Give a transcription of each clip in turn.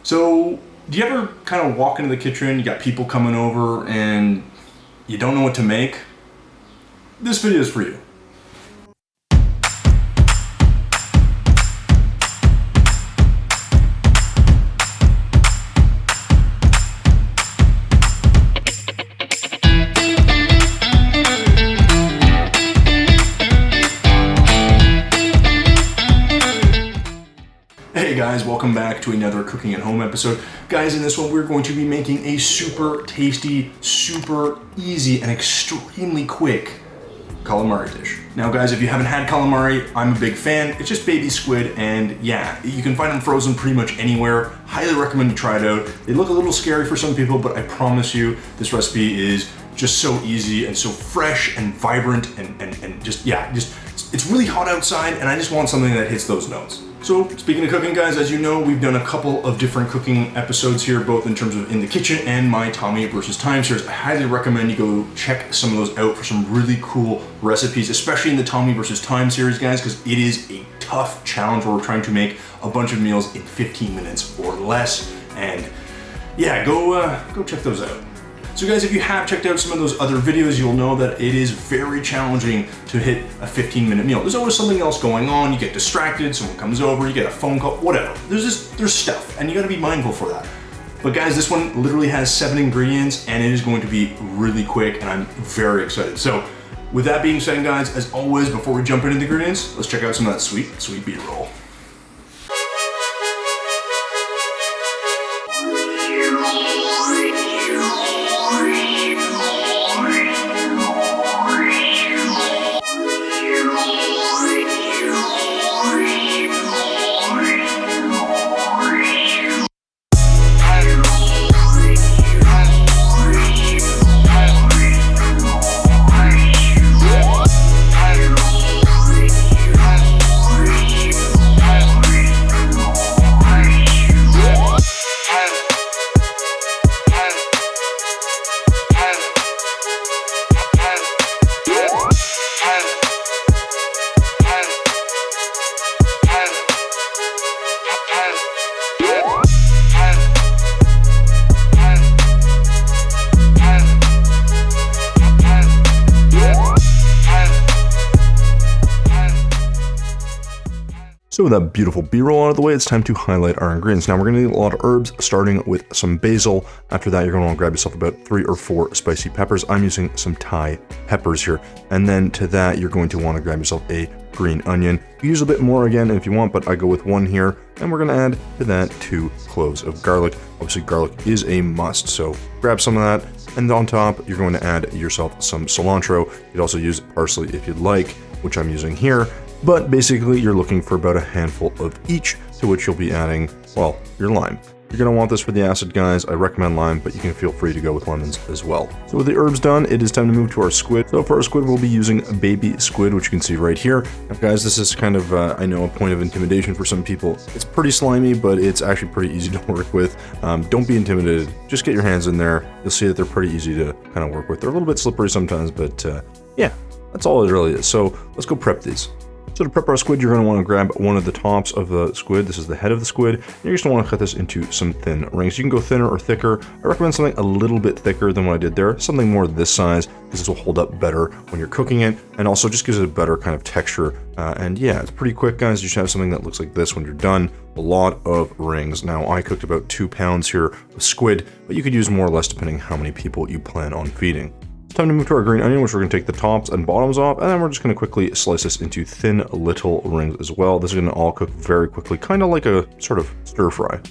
So, do you ever kind of walk into the kitchen, you got people coming over, and you don't know what to make? This video is for you. Hey guys, welcome back to another cooking at home episode. Guys, in this one we're going to be making a super tasty, super easy, and extremely quick calamari dish. Now guys, if you haven't had calamari, I'm a big fan. It's just baby squid, and yeah, you can find them frozen pretty much anywhere. Highly recommend you try it out. They look a little scary for some people, but I promise you this recipe is just so easy and so fresh and vibrant and just it's really hot outside, and I just want something that hits those notes. So, speaking of cooking, guys, as you know, we've done a couple of different cooking episodes here, both in terms of in the kitchen and my Tommy versus Time series. I highly recommend you go check some of those out for some really cool recipes, especially in the Tommy versus Time series, guys, because it is a tough challenge where we're trying to make a bunch of meals in 15 minutes or less. And yeah, go check those out. So guys, if you have checked out some of those other videos, you'll know that it is very challenging to hit a 15-minute meal. There's always something else going on, you get distracted, someone comes over, you get a phone call, whatever. There's stuff, and you gotta be mindful for that. But guys, this one literally has 7 ingredients, and it is going to be really quick, and I'm very excited. So with that being said, guys, as always, before we jump into the ingredients, let's check out some of that sweet B-roll. So with that beautiful B-roll out of the way, it's time to highlight our ingredients. Now we're going to need a lot of herbs, starting with some basil. After that, you're going to want to grab yourself about 3 or 4 spicy peppers. I'm using some Thai peppers here. And then to that, you're going to want to grab yourself a green onion. You use a bit more again if you want, but I go with 1 here. And we're going to add to that 2 cloves of garlic. Obviously, garlic is a must, so grab some of that. And on top, you're going to add yourself some cilantro. You'd also use parsley if you'd like, which I'm using here. But basically, you're looking for about a handful of each, to which you'll be adding, well, your lime. You're going to want this for the acid, guys. I recommend lime, but you can feel free to go with lemons as well. So with the herbs done, it is time to move to our squid. So for our squid, we'll be using baby squid, which you can see right here. Now, guys, this is kind of, I know, a point of intimidation for some people. It's pretty slimy, but it's actually pretty easy to work with. Don't be intimidated. Just get your hands in there. You'll see that they're pretty easy to kind of work with. They're a little bit slippery sometimes, but yeah, that's all it really is. So let's go prep these. So to prep our squid, you're going to want to grab one of the tops of the squid. This is the head of the squid. And you're just going to want to cut this into some thin rings. You can go thinner or thicker. I recommend something a little bit thicker than what I did there. Something more this size, because this will hold up better when you're cooking it. And also just gives it a better kind of texture. And yeah, it's pretty quick, guys. You should have something that looks like this when you're done. A lot of rings. Now, I cooked about 2 pounds here of squid, but you could use more or less depending how many people you plan on feeding. It's time to move to our green onion, which we're going to take the tops and bottoms off, and then we're just going to quickly slice this into thin little rings as well. This is going to all cook very quickly, kind of like a sort of stir fry.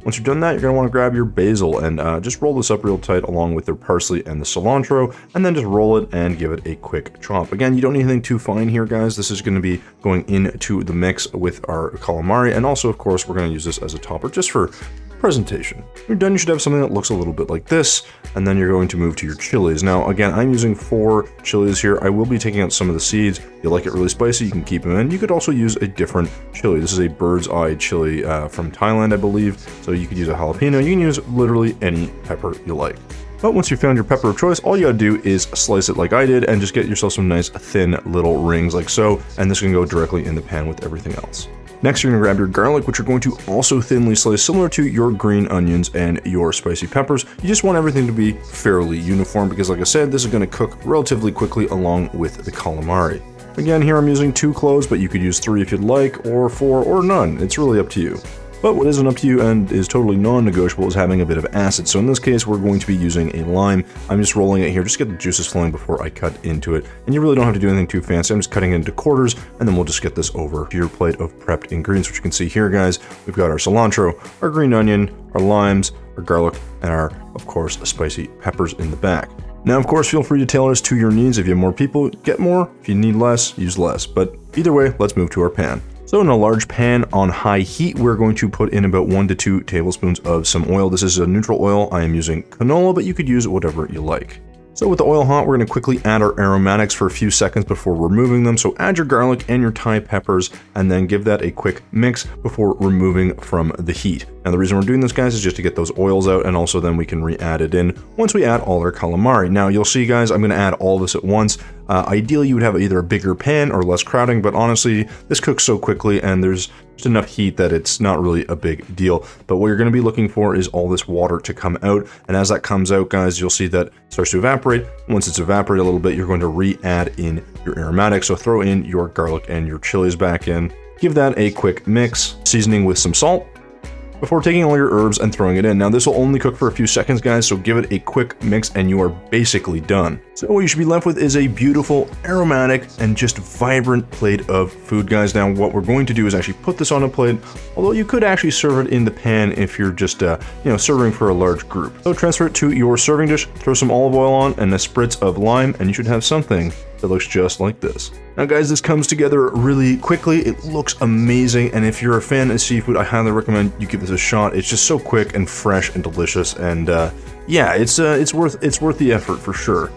Once you've done that, you're going to want to grab your basil and just roll this up real tight along with your parsley and the cilantro, and then just roll it and give it a quick chop. Again, you don't need anything too fine here, guys. This is going to be going into the mix with our calamari, and also, of course, we're going to use this as a topper just for presentation. When you're done, you should have something that looks a little bit like this, and then you're going to move to your chilies. Now, again, I'm using 4 chilies here. I will be taking out some of the seeds. If you like it really spicy, you can keep them in. You could also use a different chili. This is a bird's eye chili from Thailand, I believe. So you could use a jalapeno. You can use literally any pepper you like. But once you've found your pepper of choice, all you gotta do is slice it like I did and just get yourself some nice thin little rings like so, and this can go directly in the pan with everything else. Next, you're gonna grab your garlic, which you're going to also thinly slice, similar to your green onions and your spicy peppers. You just want everything to be fairly uniform because, like I said, this is gonna cook relatively quickly along with the calamari. Again, here I'm using 2 cloves, but you could use 3 if you'd like, or 4, or none. It's really up to you. But what isn't up to you and is totally non-negotiable is having a bit of acid. So in this case, we're going to be using a lime. I'm just rolling it here, just to get the juices flowing before I cut into it. And you really don't have to do anything too fancy. I'm just cutting it into quarters, and then we'll just get this over to your plate of prepped ingredients, which you can see here, guys. We've got our cilantro, our green onion, our limes, our garlic, and our, of course, spicy peppers in the back. Now, of course, feel free to tailor this to your needs. If you have more people, get more. If you need less, use less. But either way, let's move to our pan. So in a large pan on high heat, we're going to put in about 1 to 2 tablespoons of some oil. This is a neutral oil. I am using canola, but you could use whatever you like. So with the oil hot, we're going to quickly add our aromatics for a few seconds before removing them. So add your garlic and your Thai peppers, and then give that a quick mix before removing from the heat. Now the reason we're doing this, guys, is just to get those oils out, and also then we can re-add it in once we add all our calamari. Now you'll see, guys, I'm going to add all this at once. Ideally, you would have either a bigger pan or less crowding, but honestly, this cooks so quickly and there's just enough heat that it's not really a big deal. But what you're going to be looking for is all this water to come out, and as that comes out, guys, you'll see that it starts to evaporate. Once it's evaporated a little bit, you're going to re-add in your aromatics. So throw in your garlic and your chilies back in. Give that a quick mix, seasoning with some salt, before taking all your herbs and throwing it in. Now this will only cook for a few seconds, guys, so give it a quick mix and you are basically done. So what you should be left with is a beautiful, aromatic, and just vibrant plate of food, guys. Now what we're going to do is actually put this on a plate, although you could actually serve it in the pan if you're just, serving for a large group. So transfer it to your serving dish, throw some olive oil on and a spritz of lime, and you should have something that looks just like this. Now guys, this comes together really quickly. It looks amazing, and if you're a fan of seafood, I highly recommend you give this a shot. It's just so quick and fresh and delicious, and yeah, it's worth the effort for sure.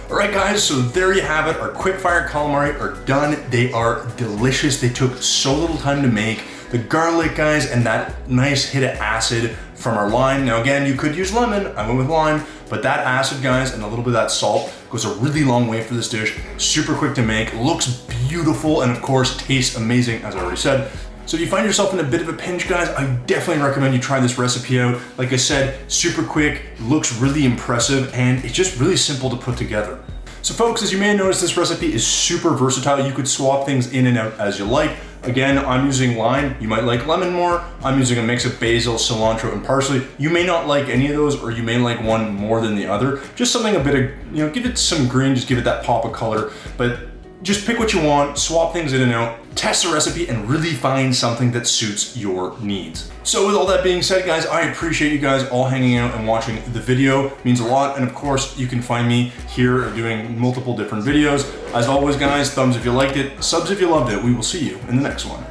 Alright guys, so there you have it. Our quick fire calamari are done. They are delicious. They took so little time to make. The garlic, guys, and that nice hit of acid from our lime. Now again, you could use lemon, I went with lime, but that acid, guys, and a little bit of that salt goes a really long way for this dish. Super quick to make, looks beautiful, and of course, tastes amazing, as I already said. So if you find yourself in a bit of a pinch, guys, I definitely recommend you try this recipe out. Like I said, super quick, looks really impressive, and it's just really simple to put together. So folks, as you may have noticed, this recipe is super versatile. You could swap things in and out as you like. Again, I'm using lime. You might like lemon more. I'm using a mix of basil, cilantro, and parsley. You may not like any of those, or you may like one more than the other. Just something a bit of, give it some green, just give it that pop of color. But just pick what you want, swap things in and out, test the recipe, and really find something that suits your needs. So with all that being said, guys, I appreciate you guys all hanging out and watching the video. It means a lot, and of course, you can find me here doing multiple different videos. As always, guys, thumbs if you liked it, subs if you loved it. We will see you in the next one.